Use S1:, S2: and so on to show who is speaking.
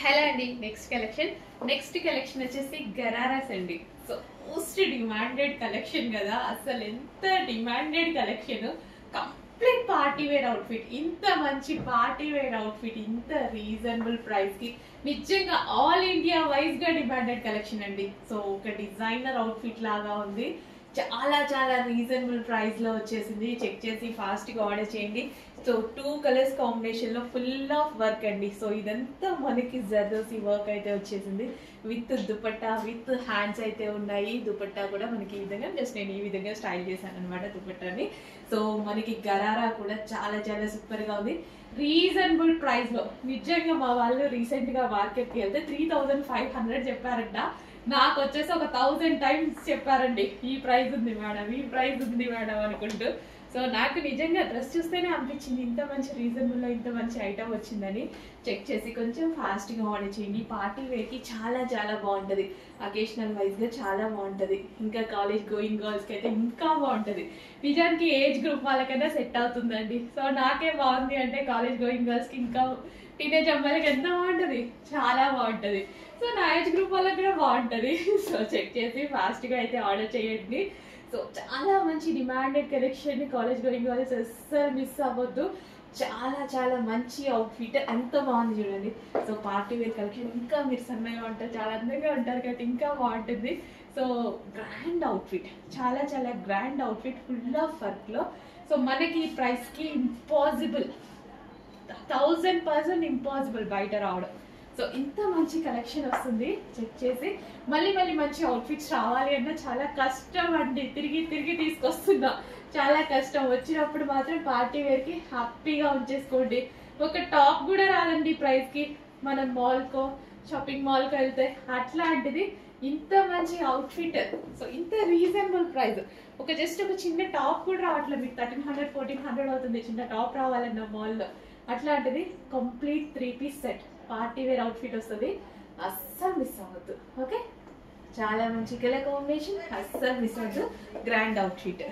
S1: Hello అండి. Next collection వచ్చేసి గరారాస్ అండి. సో మోస్ట్ డిమాండెడ్ కలెక్షన్ కదా, అసలు ఎంత demanded collection. Complete party wear outfit, ఇంత మంచి పార్టీ వేర్ అవుట్ఫిట్ ఇంత రీజనబుల్ ప్రైస్ కి నిజంగా ఆల్ ఇండియా వైజ్ గా డిమాండెడ్ కలెక్షన్ అండి. సో ఒక డిజైనర్ అవుట్ఫిట్ లాగా ఉంది, చాలా చాలా రీజనబుల్ ప్రైస్ లో వచ్చేసింది. చెక్ చేసి ఫాస్ట్ గా ఆర్డర్ చేయండి. సో 2 కలర్స్ కాంబినేషన్ లో ఫుల్ ఆఫ్ వర్క్ అండి. సో ఇదంతా మనకి జర్దోసి వర్క్ అయితే వచ్చేసింది, విత్ దుపట్టా విత్ హ్యాండ్స్ అయితే ఉన్నాయి. దుపట్టా కూడా మనకి ఈ విధంగా జస్ట్ నేను ఈ విధంగా స్టైల్ చేశాను అనమాట దుపట్టాని. సో మనకి గరారా కూడా చాలా చాలా సూపర్ గా ఉంది, రీజనబుల్ ప్రైస్ లో. నిజంగా మా వాళ్ళు రీసెంట్ గా మార్కెట్ కి వెళ్తే 3500 చెప్పారంట, నాకు వచ్చేసి ఒక 1000 టైమ్స్ చెప్పారండి ఈ ప్రైస్ ఉంది మేడం, ఈ ప్రైస్ ఉంది మేడం అనుకుంటూ. సో నాకు నిజంగా డ్రెస్ చూస్తేనే అనిపించింది ఇంత మంచి రీజనబుల్ లో ఇంత మంచి ఐటమ్ వచ్చిందని. చెక్ చేసి కొంచెం ఫాస్ట్ గా ఆర్డర్ చేయండి. పార్టీ వేర్ కి చాలా చాలా బాగుంటది, అకేషనల్ వైజ్ గా చాలా బాగుంటది, ఇంకా కాలేజ్ గోయింగ్ గర్ల్స్ కి అయితే ఇంకా బాగుంటది. నిజానికి ఏజ్ గ్రూప్ వాళ్ళకైనా సెట్ అవుతుందండి. సో నాకే బాగుంది అంటే కాలేజ్ గోయింగ్ గర్ల్స్ కి ఇంకా టీనేజ్ అమ్మాయిలకి ఎంత బాగుంటది, చాలా బాగుంటది. సో నా ఏజ్ గ్రూప్ వాళ్ళకి కూడా బాగుంటది. సో చెక్ చేసి ఫాస్ట్ గా అయితే ఆర్డర్ చేయండి. సో చాలా మంచి demanded collection, college going girls అస్సలు మిస్ అవ్వద్దు. చాలా చాలా మంచి అవుట్ఫిట్, ఎంత బాగుంది చూడండి. సో పార్టీ వేర్ కలెక్షన్, ఇంకా మీరు సన్నగా ఉంటారు, చాలా అందంగా ఉంటారు కాబట్టి ఇంకా బాగుంటుంది. సో గ్రాండ్ అవుట్ఫిట్, చాలా చాలా grand outfit, full of work లో. సో మనకి ఈ ప్రైస్ కి ఇంపాసిబుల్, 1000% ఇంపాసిబుల్ బయట రావడం. సో ఇంత మంచి కలెక్షన్ వస్తుంది. చెక్ చేసి మళ్ళీ మళ్ళీ మంచి అవుట్ఫిట్స్ రావాలి అన్నా చాలా కష్టం అండి, తిరిగి తిరిగి తీసుకొస్తున్నా, చాలా కష్టం. వచ్చినప్పుడు మాత్రం పార్టీ వేర్ కి హ్యాపీగా ఉంచేసుకోండి. ఒక టాప్ కూడా రాదండి ప్రైస్ కి, మనం మాల్ కో షాపింగ్ మాల్ కో వెళ్తే. అట్లాంటిది ఇంత మంచి అవుట్ఫిట్, సో ఇంత రీజనబుల్ ప్రైస్. జస్ట్ ఒక చిన్న టాప్ కూడా రావట్లేదు మీకు, 1300 1400 అవుతుంది చిన్న టాప్ రావాలన్న మాల్లో. అట్లాంటిది complete 3 piece set party wear outfit వస్తుంది, అస్సలు మిస్ అవ్వద్దు. ఓకే, చాలా మంచి కలర్ కాంబినేషన్, అస్సలు మిస్ అవ్వద్దు, గ్రాండ్ అవుట్ఫిట్.